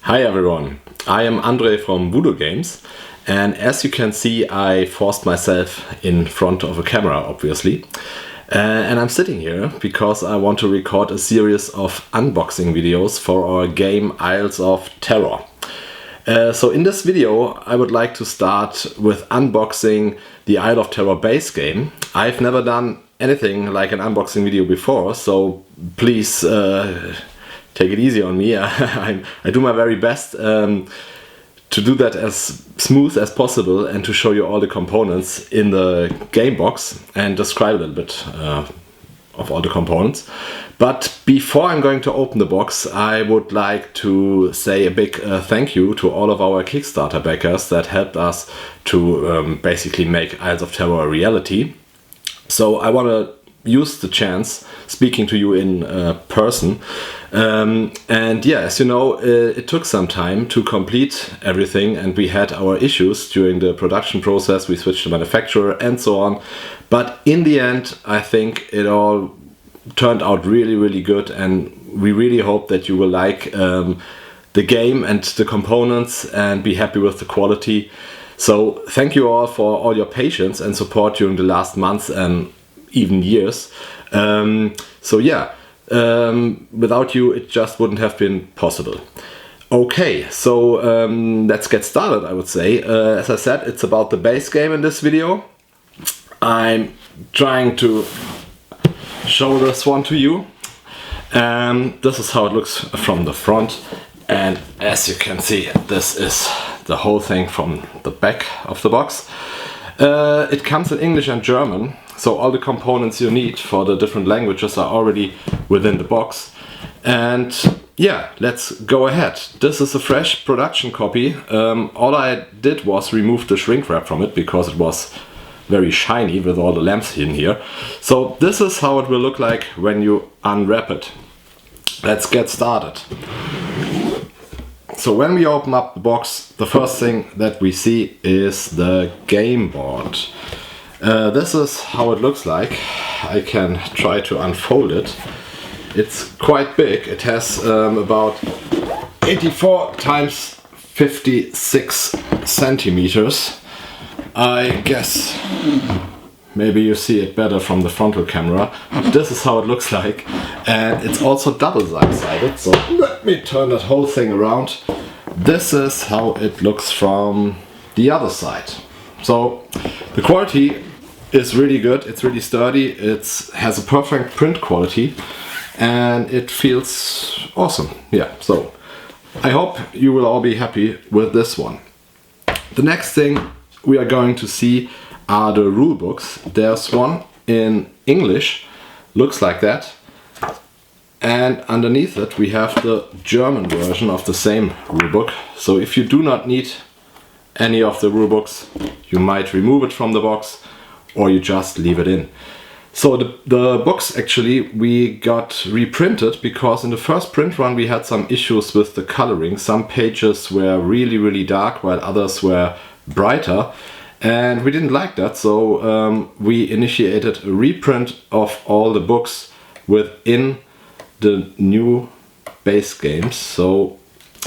Hi everyone, I am Andre from Voodoo Games, and as you can see I forced myself in front of a camera obviously, and I'm sitting here because I want to record a series of unboxing videos for our game Isles of Terror. So in this video I would like to start with unboxing the Isle of Terror base game. I've never done anything like an unboxing video before, so please take it easy on me. I do my very best to do that as smooth as possible and to show you all the components in the game box and describe a little bit of all the components. But before I'm going to open the box, I would like to say a big thank you to all of our Kickstarter backers that helped us to basically make Isles of Terror a reality. So I want to use the chance speaking to you in person, and yeah, as you know, it took some time to complete everything and we had our issues during the production process. We switched to manufacturer and so on, but in the end I think it all turned out really good, and we really hope that you will like the game and the components and be happy with the quality. So thank you all for all your patience and support during the last months and even years. So yeah, without you it just wouldn't have been possible. Okay, so let's get started, I would say. As I said, it's about the base game in this video. I'm trying to show this one to you. This is how it looks from the front, and as you can see, this is the whole thing from the back of the box. It comes in English and German, so all the components you need for the different languages are already within the box. And yeah, let's go ahead. This is a fresh production copy. All I did was remove the shrink wrap from it because it was very shiny with all the lamps in here. So this is how it will look like when you unwrap it. Let's get started. So when we open up the box, the first thing that we see is the game board. This is how it looks like. I can try to unfold it. It's quite big. It has about 84 times 56 centimeters. I guess maybe you see it better from the frontal camera. This is how it looks like, and it's also double-sided. So let me turn that whole thing around. This is how it looks from the other side. So the quality is really good. It's really sturdy. It has a perfect print quality, and it feels awesome. Yeah. So I hope you will all be happy with this one. The next thing we are going to see are the rule books. There's one in English, looks like that, and underneath it we have the German version of the same rule book. So if you do not need any of the rule books, you might remove it from the box or you just leave it in. So the books actually we got reprinted because in the first print run we had some issues with the coloring. Some pages were really dark while others were brighter, and we didn't like that, so we initiated a reprint of all the books within the new base games. So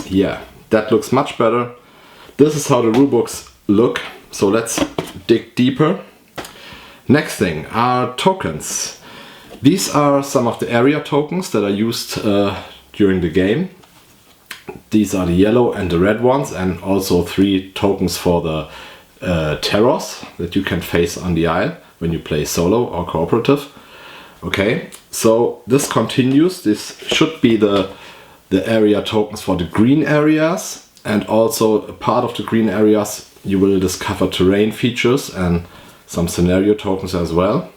yeah, that looks much better. This is how the rule books look, so let's dig deeper. Next thing are tokens. These are some of the area tokens that are used during the game. These are the yellow and the red ones, and also 3 tokens for the terrors that you can face on the isle when you play solo or cooperative. Okay, so this continues. This should be the area tokens for the green areas, and also a part of the green areas you will discover terrain features and some scenario tokens as well.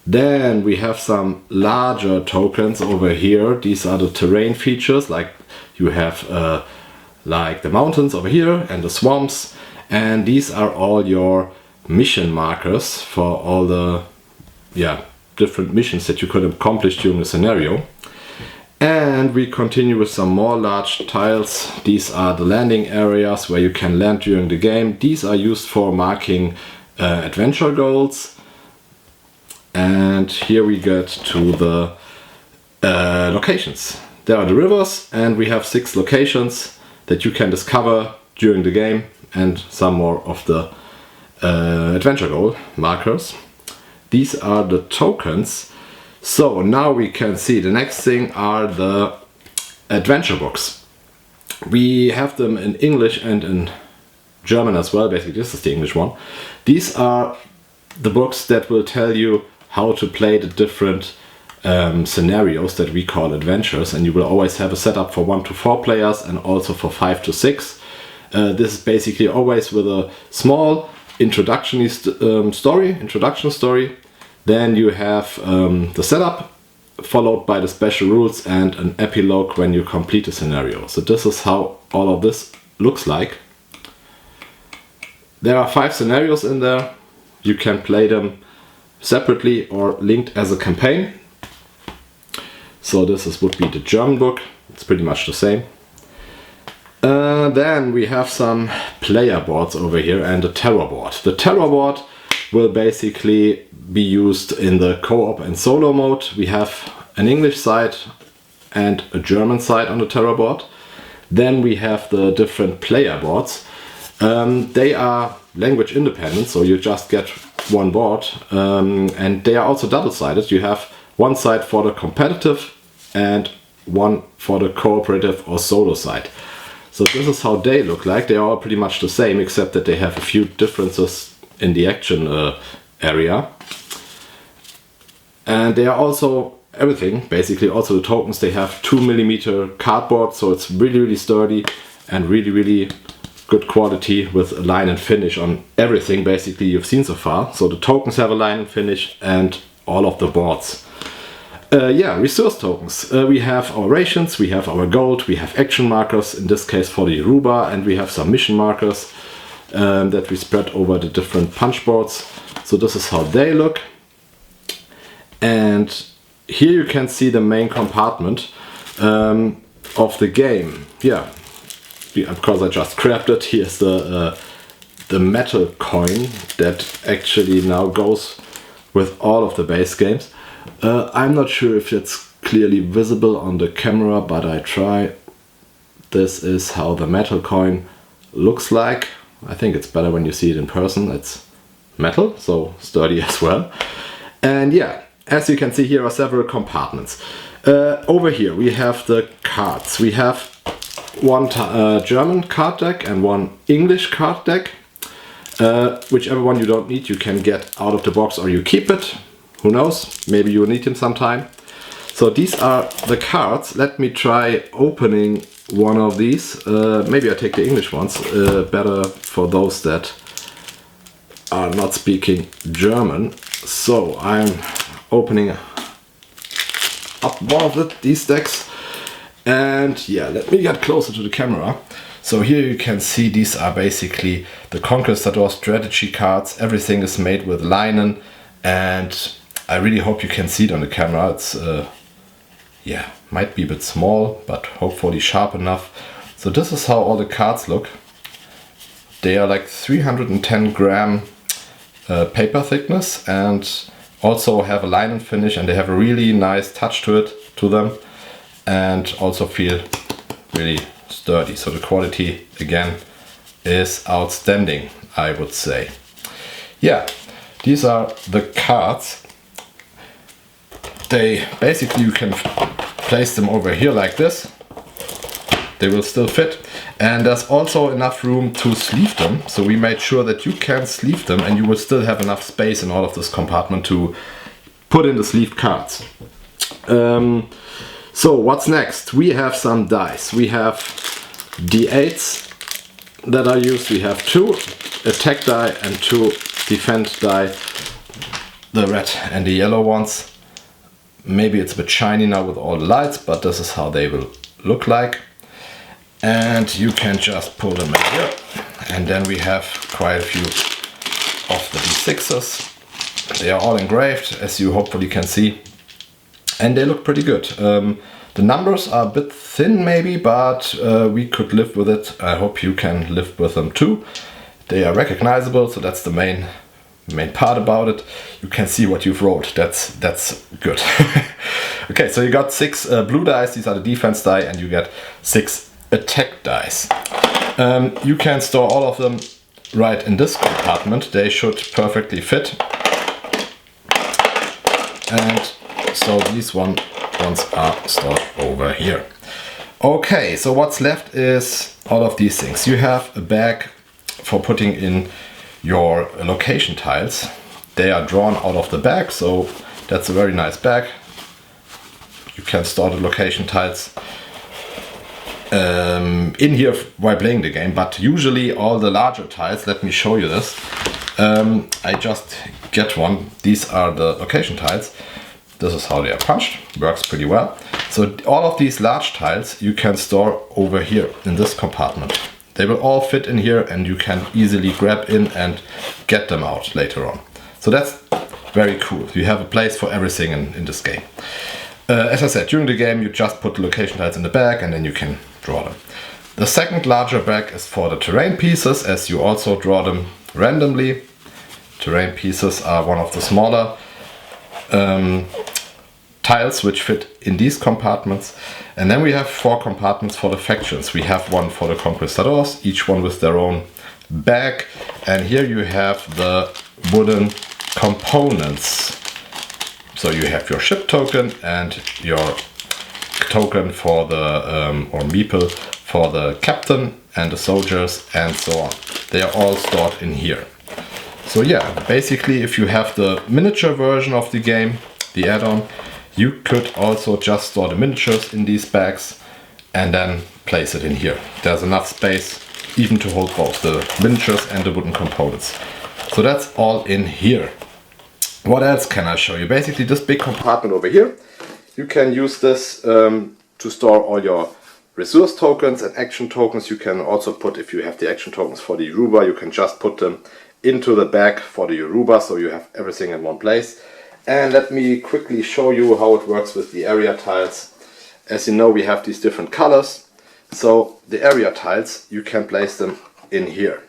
Then we have some larger tokens over here. These are the terrain features, like you have like the mountains over here and the swamps, and these are all your mission markers for all the different missions that you could accomplish during the scenario. And we continue with some more large tiles. These are the landing areas where you can land during the game. These are used for marking adventure goals. And here we get to the locations. there are the rivers, and we have 6 locations that you can discover during the game, and some more of the adventure goal markers. These are the tokens. So now we can see the next thing are the adventure books. We have them in English and in German as well. Basically this is the English one. These are the books that will tell you how to play the different scenarios that we call adventures, and you will always have a setup for 1 to 4 players and also for 5 to 6. This is basically always with a small introduction story. Then you have the setup, followed by the special rules and an epilogue when you complete the scenario. So this is how all of this looks like. There are 5 scenarios in there. You can play them separately or linked as a campaign. So this would be the German book. It's pretty much the same. Then we have some player boards over here and a terror board. The terror board will basically be used in the co-op and solo mode. We have an English side and a German side on the terror board. Then we have the different player boards. They are language independent, so you just get one board, and they are also double-sided. You have one side for the competitive and one for the cooperative or solo side. So this is how they look like. They are all pretty much the same, except that they have a few differences in the action area. And they are also everything, basically also the tokens. They have 2mm cardboard, so it's really sturdy and really good quality with a line and finish on everything basically you've seen so far. So the tokens have a line and finish and all of the boards. Resource tokens. We have our rations, we have our gold, we have action markers, in this case for the Yoruba, and we have some mission markers that we spread over the different punch boards. So this is how they look. And here you can see the main compartment of the game. Because I just grabbed it, here's the metal coin that actually now goes with all of the base games. I'm not sure if it's clearly visible on the camera, but I try. This is how the metal coin looks like. I think it's better when you see it in person. It's metal, so sturdy as well. And yeah, as you can see, here are several compartments. Over here we have the cards. We have one German card deck and one English card deck. Whichever one you don't need, you can get out of the box or you keep it. Who knows? Maybe you will need them sometime. So these are the cards. Let me try opening one of these. Maybe I take the English ones. Better for those that are not speaking German. So I'm opening up one of these decks. And yeah, let me get closer to the camera. So here you can see these are basically the Conquistador strategy cards. Everything is made with linen, and I really hope you can see it on the camera. It's might be a bit small, but hopefully sharp enough. So this is how all the cards look. They are like 310 gram paper thickness, and also have a linen finish, and they have a really nice touch to them, and also feel really sturdy. So the quality again is outstanding, I would say. Yeah, these are the cards. They basically, you can place them over here like this. They will still fit, and there's also enough room to sleeve them. So we made sure that you can sleeve them, and you will still have enough space in all of this compartment to put in the sleeved cards. So what's next? We have some dice. We have D8s that are used. We have 2 attack die and 2 defense die, the red and the yellow ones. Maybe it's a bit shiny now with all the lights, but this is how they will look like. And you can just pull them in here. And then we have quite a few of the D6s. They are all engraved, as you hopefully can see. And they look pretty good. The numbers are a bit thin maybe, but we could live with it. I hope you can live with them too. They are recognizable, so that's the main main part about it. You can see what you've rolled. That's good. Okay, so you got 6 blue dice. These are the defense die, and you get 6 attack dice. You can store all of them right in this compartment. They should perfectly fit. And so these ones are stored over here. Okay, so what's left is all of these things. You have a bag for putting in your location tiles. They are drawn out of the bag, so that's a very nice bag. You can store the location tiles in here while playing the game, but usually all the larger tiles, let me show you this. I just get one. These are the location tiles. This is how they are punched. Works pretty well. So all of these large tiles you can store over here in this compartment. They will all fit in here, and you can easily grab in and get them out later on. So that's very cool. You have a place for everything in this game. As I said, during the game you just put the location tiles in the bag and then you can draw them. The second larger bag is for the terrain pieces, as you also draw them randomly. Terrain pieces are one of the smaller tiles which fit in these compartments. And then we have 4 compartments for the factions. We have one for the conquistadors, each one with their own bag. And here you have the wooden components. So you have your ship token and your token for the, or meeple for the captain and the soldiers and so on. They are all stored in here. So yeah, basically if you have the miniature version of the game, the add-on, you could also just store the miniatures in these bags and then place it in here. There's enough space even to hold both the miniatures and the wooden components. So that's all in here. What else can I show you? Basically this big compartment over here, you can use this to store all your resource tokens and action tokens. You can also put, if you have the action tokens for the Yoruba, you can just put them into the bag for the Yoruba, so you have everything in one place. And let me quickly show you how it works with the area tiles. As you know, we have these different colors. So the area tiles, you can place them in here.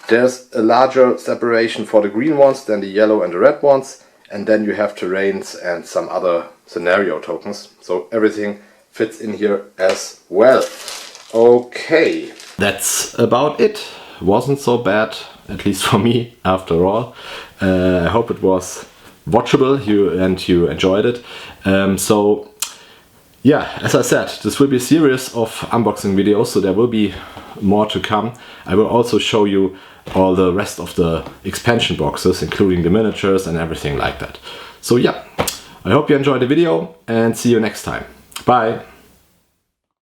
There's a larger separation for the green ones than the yellow and the red ones. And then you have terrains and some other scenario tokens. So everything fits in here as well. Okay, that's about it. Wasn't so bad, at least for me, after all. I hope it was watchable and you enjoyed it. So yeah, as I said, this will be a series of unboxing videos, so there will be more to come. I will also show you all the rest of the expansion boxes, including the miniatures and everything like that. So yeah, I hope you enjoyed the video and see you next time. Bye!